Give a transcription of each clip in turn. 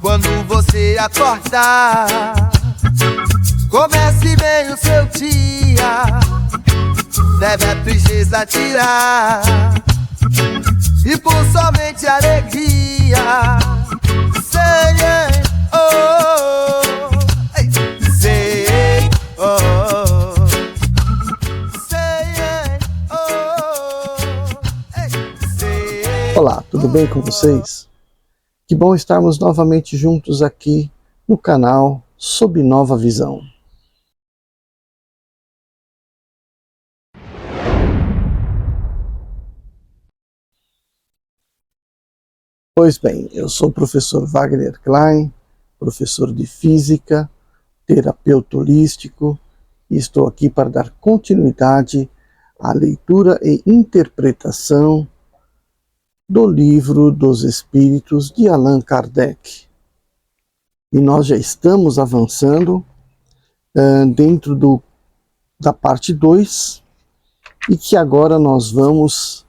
Quando você acordar, comece bem o seu dia, deve a tristeza tirar e por somente alegria. Say oh, say oh, say oh, say. Olá, tudo bem com vocês? Que bom estarmos novamente juntos aqui no canal Sob Nova Visão. Pois bem, eu sou o professor Wagner Klein, professor de Física, terapeuta holístico, e estou aqui para dar continuidade à leitura e interpretação do Livro dos Espíritos de Allan Kardec. E nós já estamos avançando dentro da parte 2, e que agora nós vamos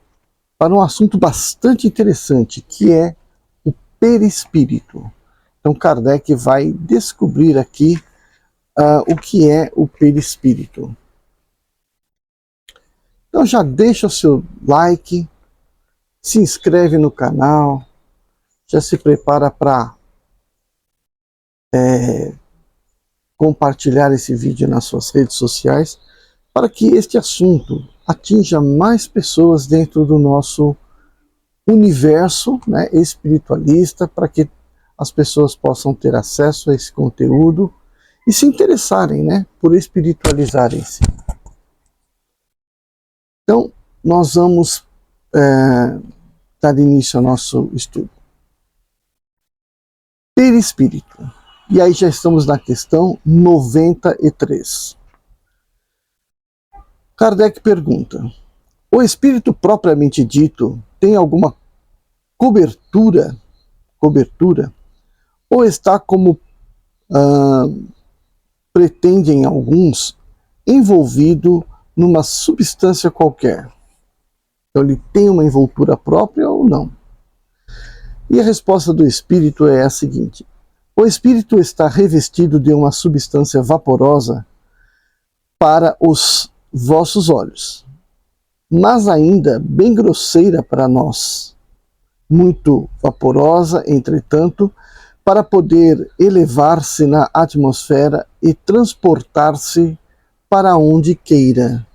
para um assunto bastante interessante, que é o perispírito. Então Kardec vai descobrir aqui o que é o perispírito. Então já deixa o seu like, se inscreve no canal, já se prepara para compartilhar esse vídeo nas suas redes sociais, para que este assunto atinja mais pessoas dentro do nosso universo, né, espiritualista, para que as pessoas possam ter acesso a esse conteúdo e se interessarem, né, por espiritualizarem-se. Então, nós vamos dar início ao nosso estudo. Perispírito. E aí já estamos na questão 93. Kardec pergunta: o espírito propriamente dito tem alguma cobertura ou está, como pretendem alguns, envolvido numa substância qualquer? Então ele tem uma envoltura própria ou não? E a resposta do espírito é a seguinte: o espírito está revestido de uma substância vaporosa para os vossos olhos, mas ainda bem grosseira para nós, muito vaporosa, entretanto, para poder elevar-se na atmosfera e transportar-se para onde queira.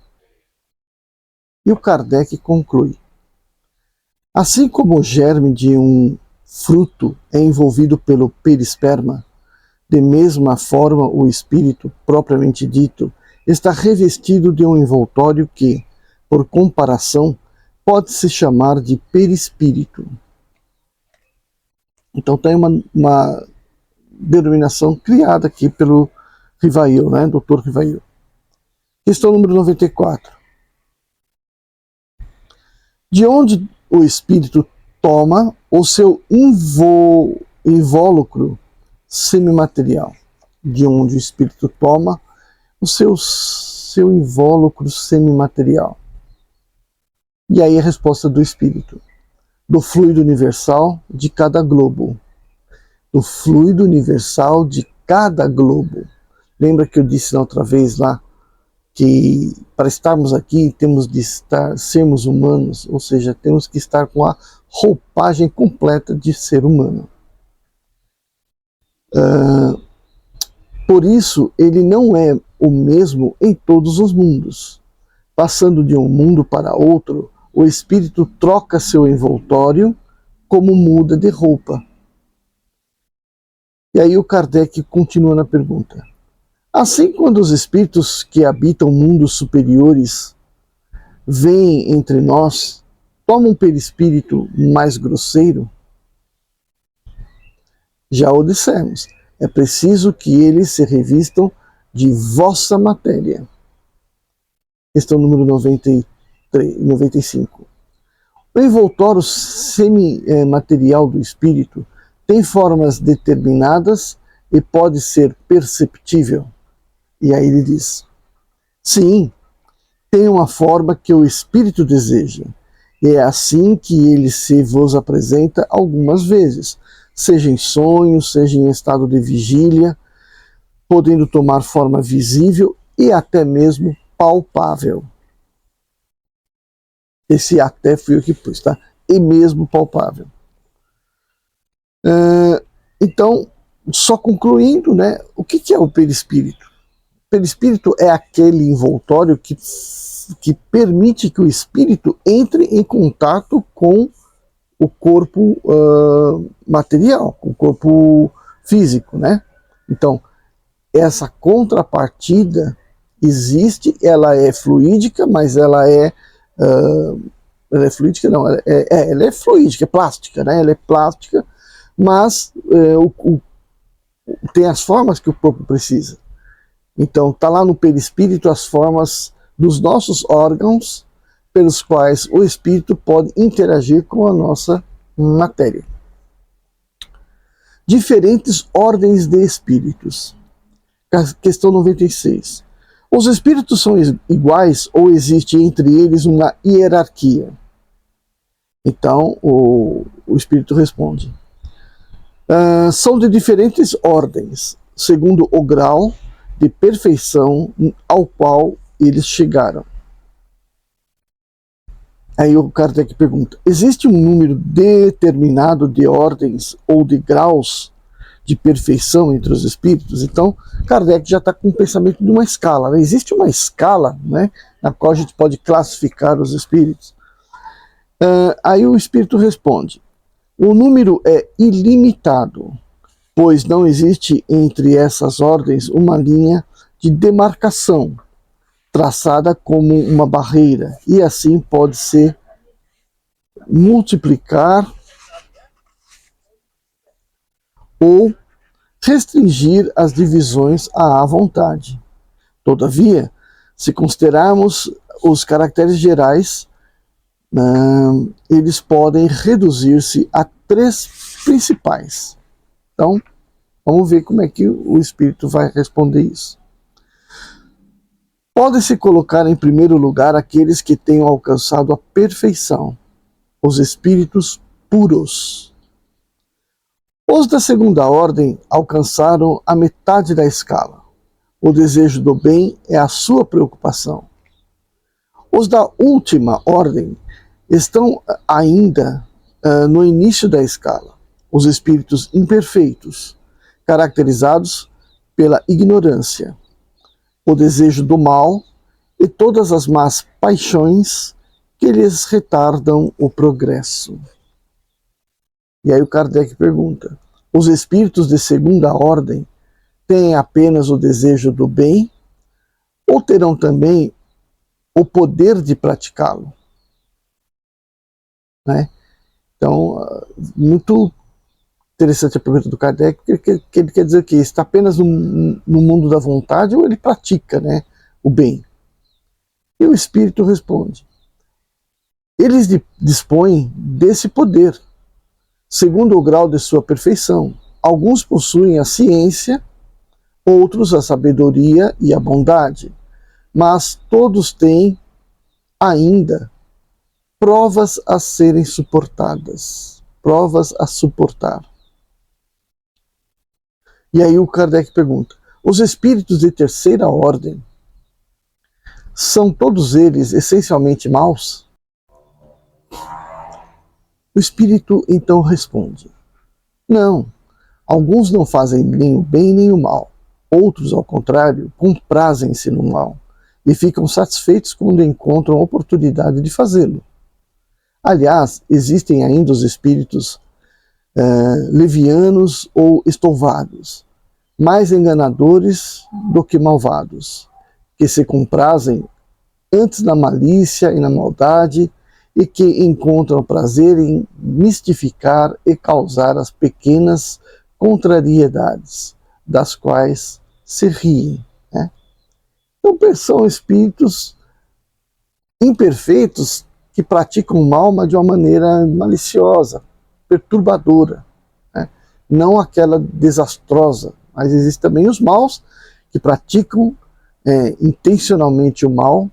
E o Kardec conclui: assim como o germe de um fruto é envolvido pelo perisperma, de mesma forma o espírito, propriamente dito, está revestido de um envoltório que, por comparação, pode-se chamar de perispírito. Então tem uma denominação criada aqui pelo Rivail, né, Dr. Rivail. Questão número 94. De onde o espírito toma o seu invólucro semimaterial? De onde o espírito toma o seu invólucro semimaterial? E aí a resposta do espírito: do fluido universal de cada globo. Do fluido universal de cada globo. Lembra que eu disse na outra vez lá que para estarmos aqui temos de sermos humanos, ou seja, temos que estar com a roupagem completa de ser humano. Por isso, ele não é o mesmo em todos os mundos. Passando de um mundo para outro, o espírito troca seu envoltório como muda de roupa. E aí o Kardec continua na pergunta: assim, quando os espíritos que habitam mundos superiores vêm entre nós, tomam um perispírito mais grosseiro? Já o dissemos, é preciso que eles se revistam de vossa matéria. Questão número 95. O envoltório semimaterial do espírito tem formas determinadas e pode ser perceptível. E aí ele diz: sim, tem uma forma que o espírito deseja. E é assim que ele se vos apresenta algumas vezes, seja em sonhos, seja em estado de vigília, podendo tomar forma visível e até mesmo palpável. Esse até fui eu que pus, tá? E mesmo palpável. Então, só concluindo, né, o que é o perispírito? O perispírito é aquele envoltório que permite que o espírito entre em contato com o corpo material, com o corpo físico, né? Então, essa contrapartida existe, ela é fluídica, mas ela é fluídica, não, ela é fluídica, é plástica, né? Ela é plástica, mas tem as formas que o corpo precisa. Então, está lá no perispírito as formas dos nossos órgãos pelos quais o espírito pode interagir com a nossa matéria. Diferentes ordens de espíritos. Questão 96. Os espíritos são iguais ou existe entre eles uma hierarquia? Então, o espírito responde. São de diferentes ordens, segundo o grau de perfeição ao qual eles chegaram. Aí o Kardec pergunta, existe um número determinado de ordens ou de graus de perfeição entre os espíritos? Então, Kardec já está com o pensamento de uma escala, né? Existe uma escala, né, na qual a gente pode classificar os espíritos. Aí o espírito responde, o número é ilimitado, pois não existe entre essas ordens uma linha de demarcação, traçada como uma barreira, e assim pode-se multiplicar ou restringir as divisões à vontade. Todavia, se considerarmos os caracteres gerais, eles podem reduzir-se a 3 principais. Então, vamos ver como é que o espírito vai responder isso. Pode-se colocar em primeiro lugar aqueles que tenham alcançado a perfeição, os espíritos puros. Os da segunda ordem alcançaram a metade da escala. O desejo do bem é a sua preocupação. Os da última ordem estão ainda no início da escala. Os espíritos imperfeitos, caracterizados pela ignorância, o desejo do mal e todas as más paixões que lhes retardam o progresso. E aí o Kardec pergunta, os espíritos de segunda ordem têm apenas o desejo do bem ou terão também o poder de praticá-lo? Né? Então, muito interessante a pergunta do Kardec, porque ele quer dizer que está apenas no mundo da vontade ou ele pratica, né, o bem? E o espírito responde, eles dispõem desse poder, segundo o grau de sua perfeição. Alguns possuem a ciência, outros a sabedoria e a bondade, mas todos têm ainda provas a serem suportadas, provas a suportar. E aí o Kardec pergunta, os espíritos de terceira ordem, são todos eles essencialmente maus? O espírito então responde, não, alguns não fazem nem o bem nem o mal, outros, ao contrário, comprazem-se no mal e ficam satisfeitos quando encontram oportunidade de fazê-lo. Aliás, existem ainda os espíritos levianos ou estouvados, mais enganadores do que malvados, que se comprazem antes na malícia e na maldade e que encontram prazer em mistificar e causar as pequenas contrariedades, das quais se riem. Né? Então, são espíritos imperfeitos que praticam o mal, mas de uma maneira maliciosa, perturbadora, né? Não aquela desastrosa, mas existem também os maus que praticam intencionalmente o mal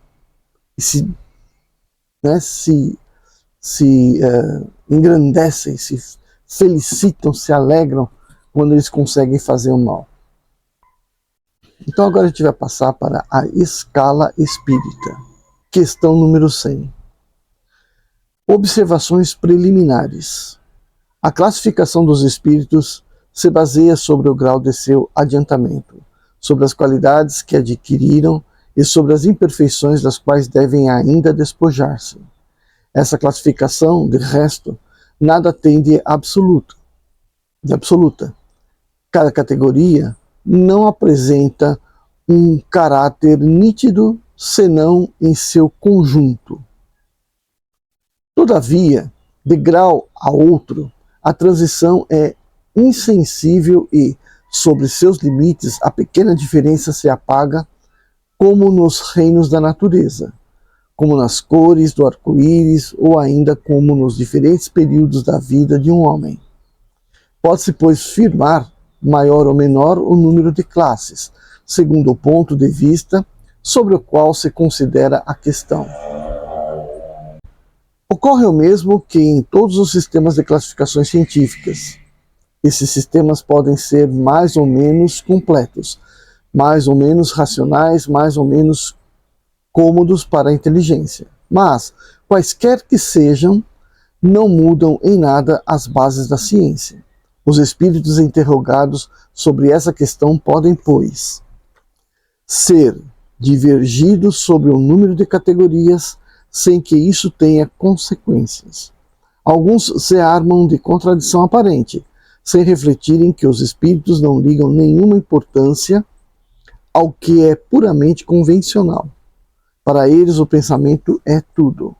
e se engrandecem, se felicitam, se alegram quando eles conseguem fazer o mal. Então agora a gente vai passar para a escala espírita. Questão número 100. Observações preliminares. A classificação dos espíritos se baseia sobre o grau de seu adiantamento, sobre as qualidades que adquiriram e sobre as imperfeições das quais devem ainda despojar-se. Essa classificação, de resto, nada tem de absoluta. Cada categoria não apresenta um caráter nítido, senão em seu conjunto. Todavia, de grau a outro, a transição é insensível e, sobre seus limites, a pequena diferença se apaga, como nos reinos da natureza, como nas cores do arco-íris ou ainda como nos diferentes períodos da vida de um homem. Pode-se, pois, firmar maior ou menor o número de classes, segundo o ponto de vista sobre o qual se considera a questão. Ocorre o mesmo que em todos os sistemas de classificações científicas. Esses sistemas podem ser mais ou menos completos, mais ou menos racionais, mais ou menos cômodos para a inteligência. Mas, quaisquer que sejam, não mudam em nada as bases da ciência. Os espíritos interrogados sobre essa questão podem, pois, ser divergidos sobre um número de categorias sem que isso tenha consequências. Alguns se armam de contradição aparente, sem refletirem que os espíritos não ligam nenhuma importância ao que é puramente convencional. Para eles o pensamento é tudo.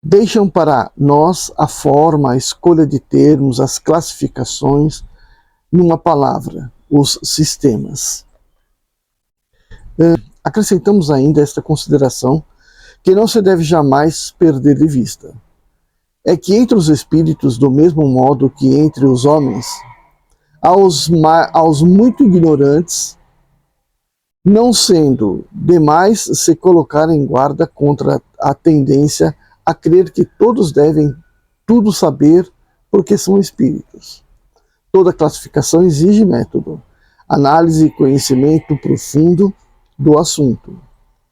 Deixam para nós a forma, a escolha de termos, as classificações, numa palavra, os sistemas. Acrescentamos ainda esta consideração que não se deve jamais perder de vista. É que entre os espíritos, do mesmo modo que entre os homens, aos muito ignorantes, não sendo demais se colocar em guarda contra a tendência a crer que todos devem tudo saber porque são espíritos. Toda classificação exige método, análise e conhecimento profundo do assunto.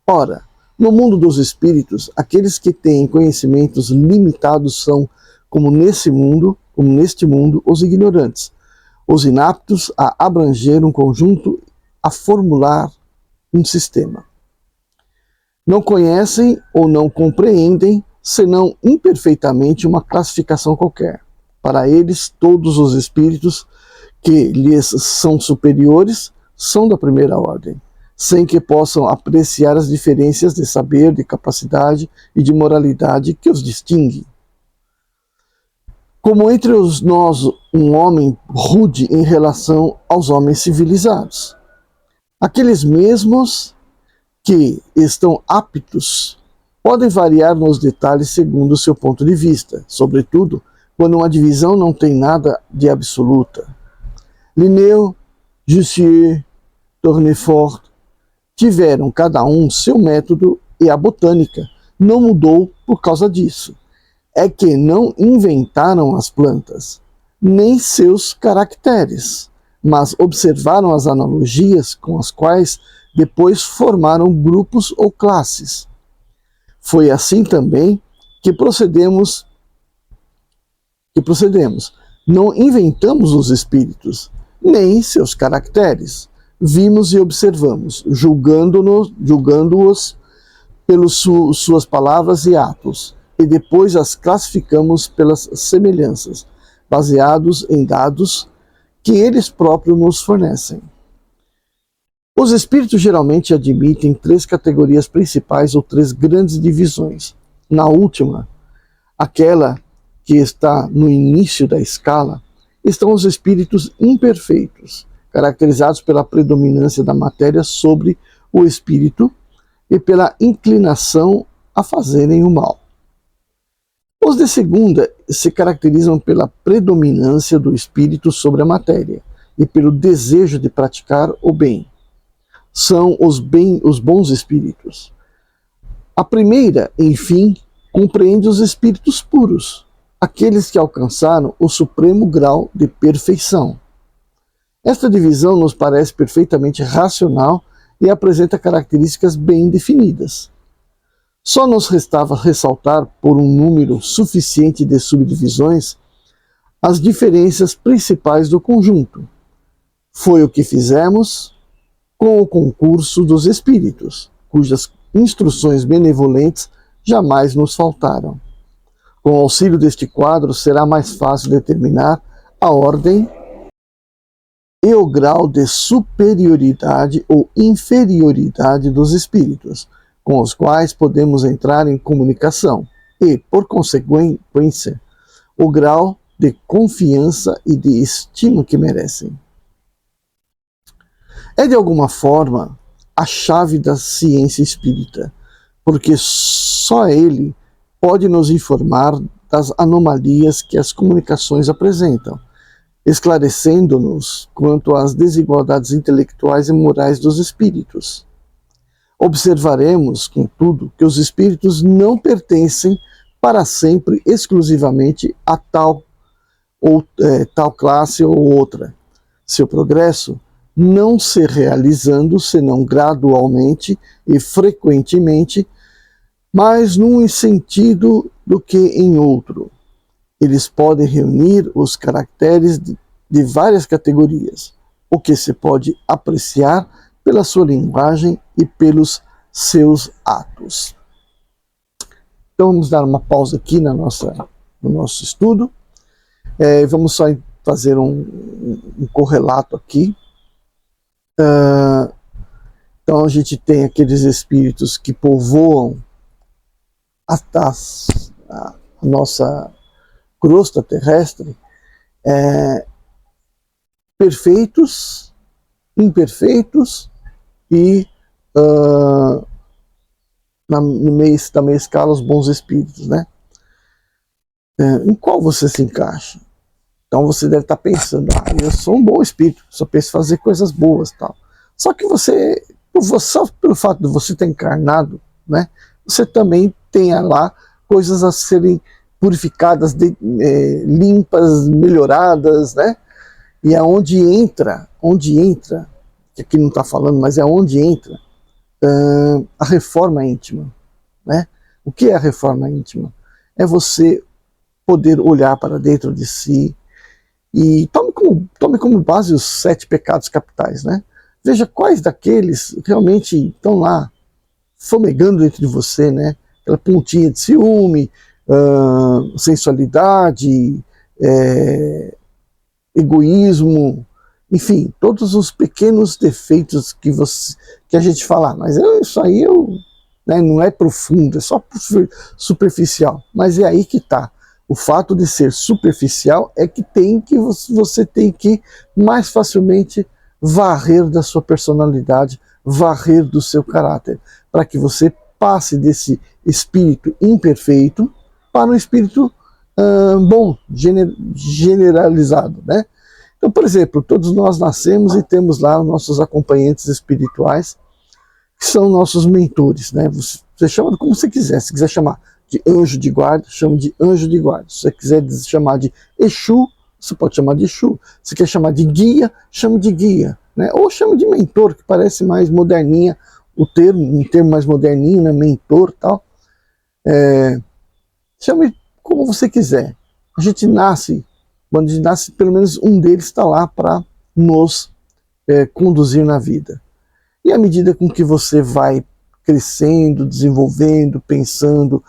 Ora, no mundo dos espíritos, aqueles que têm conhecimentos limitados são, como neste mundo, os ignorantes, os inaptos a abranger um conjunto, a formular um sistema. Não conhecem ou não compreendem, senão imperfeitamente, uma classificação qualquer. Para eles, todos os espíritos que lhes são superiores são da primeira ordem, sem que possam apreciar as diferenças de saber, de capacidade e de moralidade que os distinguem. Como entre nós um homem rude em relação aos homens civilizados. Aqueles mesmos que estão aptos podem variar nos detalhes segundo o seu ponto de vista, sobretudo quando uma divisão não tem nada de absoluta. Linneu, Jussieu, Tournefort tiveram cada um seu método e a botânica não mudou por causa disso. É que não inventaram as plantas, nem seus caracteres, mas observaram as analogias com as quais depois formaram grupos ou classes. Foi assim também que procedemos. Não inventamos os espíritos, nem seus caracteres. Vimos e observamos, julgando-os pelas suas palavras e atos, e depois as classificamos pelas semelhanças, baseados em dados que eles próprios nos fornecem. Os espíritos geralmente admitem 3 categorias principais ou 3 grandes divisões. Na última, aquela que está no início da escala, estão os espíritos imperfeitos, caracterizados pela predominância da matéria sobre o espírito e pela inclinação a fazerem o mal. Os de segunda se caracterizam pela predominância do espírito sobre a matéria e pelo desejo de praticar o bem. São os bons espíritos. A primeira, enfim, compreende os espíritos puros, aqueles que alcançaram o supremo grau de perfeição. Esta divisão nos parece perfeitamente racional e apresenta características bem definidas. Só nos restava ressaltar, por um número suficiente de subdivisões, as diferenças principais do conjunto. Foi o que fizemos com o concurso dos espíritos, cujas instruções benevolentes jamais nos faltaram. Com o auxílio deste quadro, será mais fácil determinar a ordem e o grau de superioridade ou inferioridade dos espíritos, com os quais podemos entrar em comunicação e, por consequência, o grau de confiança e de estima que merecem. É, de alguma forma, a chave da ciência espírita, porque só ele pode nos informar das anomalias que as comunicações apresentam, esclarecendo-nos quanto às desigualdades intelectuais e morais dos espíritos. Observaremos, contudo, que os espíritos não pertencem para sempre exclusivamente a tal classe ou outra. Seu progresso não se realizando senão gradualmente e frequentemente, mas num sentido do que em outro. Eles podem reunir os caracteres de várias categorias, o que se pode apreciar pela sua linguagem e pelos seus atos. Então vamos dar uma pausa aqui no nosso estudo. Vamos só fazer um correlato aqui. Então a gente tem aqueles espíritos que povoam a nossa crosta terrestre, perfeitos, imperfeitos e na meia escala os bons espíritos, né? Em qual você se encaixa? Então você deve estar pensando, eu sou um bom espírito, só penso em fazer coisas boas, tal. Só que só pelo fato de você ter encarnado, né, você também tem lá coisas a serem purificadas, limpas, melhoradas, né? E é onde entra, que aqui não está falando, mas é onde entra a reforma íntima, né? O que é a reforma íntima? É você poder olhar para dentro de si e tome como base os 7 pecados capitais, né? Veja quais daqueles realmente estão lá fumegando dentro de você, né? Aquela pontinha de ciúme, sensualidade, egoísmo, enfim, todos os pequenos defeitos que a gente fala, mas isso aí não é profundo, é só superficial. Mas é aí que está. O fato de ser superficial é que você tem que mais facilmente varrer da sua personalidade, varrer do seu caráter, para que você passe desse espírito imperfeito para um espírito bom, generalizado, né? Então, por exemplo, todos nós nascemos e temos lá os nossos acompanhantes espirituais, que são nossos mentores, né? Você chama como você quiser. Se quiser chamar de anjo de guarda, chama de anjo de guarda. Se você quiser chamar de Exu, você pode chamar de Exu. Se quer chamar de guia, chama de guia, né? Ou chama de mentor, que parece mais moderninha um termo mais moderninho, né? Mentor, tal. Chame como você quiser. A gente nasce, quando a gente nasce, pelo menos um deles está lá para nos conduzir na vida. E à medida com que você vai crescendo, desenvolvendo, pensando,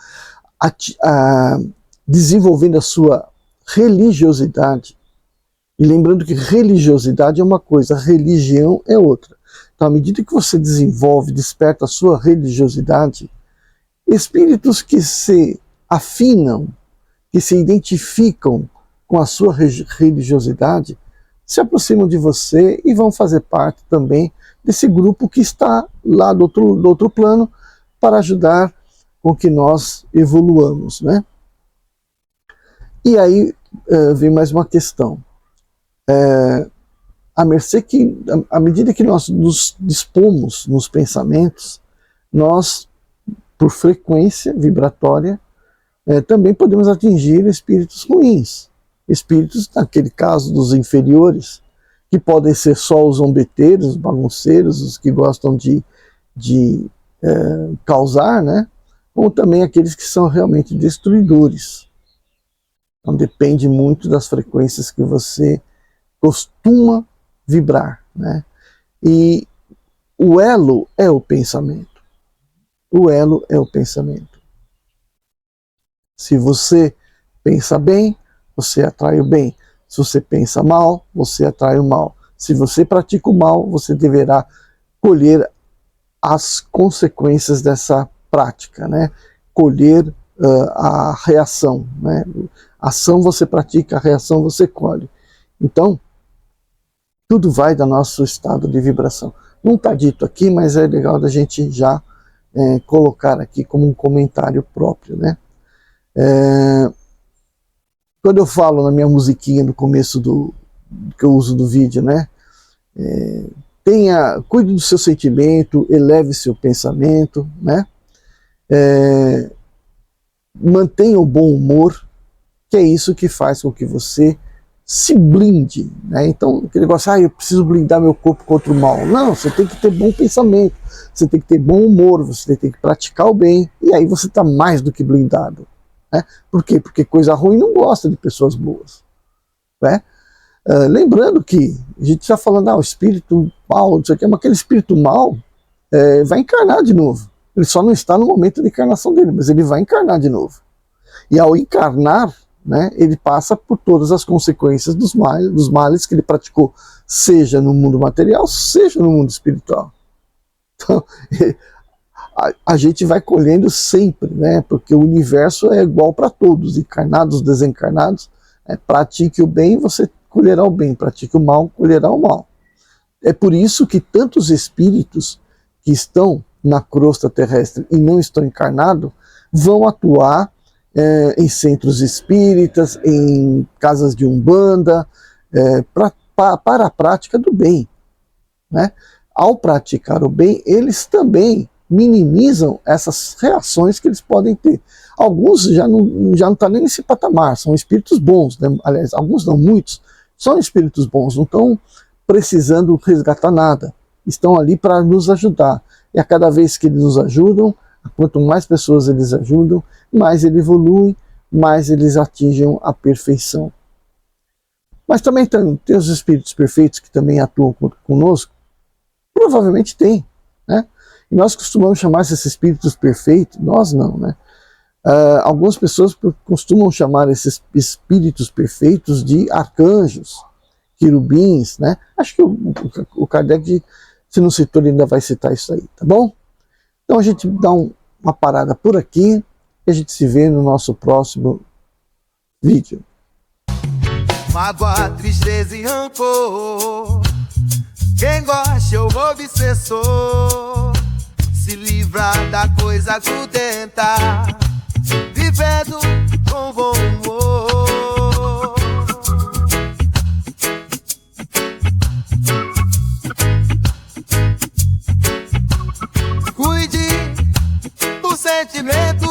desenvolvendo a sua religiosidade, e lembrando que religiosidade é uma coisa, religião é outra. Então, à medida que você desenvolve, desperta a sua religiosidade, espíritos que se afinam, que se identificam com a sua religiosidade, se aproximam de você e vão fazer parte também desse grupo que está lá do outro plano para ajudar com que nós evoluamos, né? E aí vem mais uma questão. À medida que nós nos dispomos nos pensamentos, nós, por frequência vibratória, também podemos atingir espíritos ruins. Espíritos, naquele caso, dos inferiores, que podem ser só os zombeteiros, os bagunceiros, os que gostam de causar, né? Ou também aqueles que são realmente destruidores. Então depende muito das frequências que você costuma vibrar, né? E o elo é o pensamento. O elo é o pensamento. Se você pensa bem, você atrai o bem. Se você pensa mal, você atrai o mal. Se você pratica o mal, você deverá colher as consequências dessa prática, né? Colher a reação, né? A ação você pratica, a reação você colhe. Então, tudo vai do nosso estado de vibração. Não está dito aqui, mas é legal da gente já colocar aqui como um comentário próprio, né? Quando eu falo na minha musiquinha no começo que eu uso do vídeo, né? Cuide do seu sentimento, eleve seu pensamento, né? Mantenha o bom humor, que é isso que faz com que você se blinde, né? Então, aquele negócio, eu preciso blindar meu corpo contra o mal. Não, você tem que ter bom pensamento, você tem que ter bom humor, você tem que praticar o bem, e aí você está mais do que blindado. Né? Por quê? Porque coisa ruim não gosta de pessoas boas. Né? Lembrando que a gente está falando, o espírito mal, isso aqui, mas aquele espírito mal vai encarnar de novo. Ele só não está no momento de encarnação dele, mas ele vai encarnar de novo. E ao encarnar, né, ele passa por todas as consequências dos males que ele praticou, seja no mundo material, seja no mundo espiritual. Então, a gente vai colhendo sempre, né, porque o universo é igual para todos, encarnados, desencarnados. Pratique o bem, você colherá o bem. Pratique o mal, colherá o mal. É por isso que tantos espíritos que estão na crosta terrestre e não estão encarnados vão atuar em centros espíritas, em casas de umbanda, para a prática do bem. Né? Ao praticar o bem, eles também minimizam essas reações que eles podem ter. Alguns já não estão nem nesse patamar, são espíritos bons, né? Aliás, alguns não, muitos, são espíritos bons, não estão precisando resgatar nada, estão ali para nos ajudar. E a cada vez que eles nos ajudam, quanto mais pessoas eles ajudam, mais eles evoluem, mais eles atingem a perfeição. Mas também tem os espíritos perfeitos que também atuam conosco? Provavelmente tem, né? E nós costumamos chamar esses espíritos perfeitos, nós não, né? Algumas pessoas costumam chamar esses espíritos perfeitos de arcanjos, querubins, né? Acho que o Kardec, se não citou, ele ainda vai citar isso aí, tá bom? Então a gente dá uma parada por aqui e a gente se vê no nosso próximo vídeo. Mágoa, tristeza e rancor, quem gosta é o obsessor. Se livrar da coisa grudenta, vivendo com bom humor. Cuide do sentimento,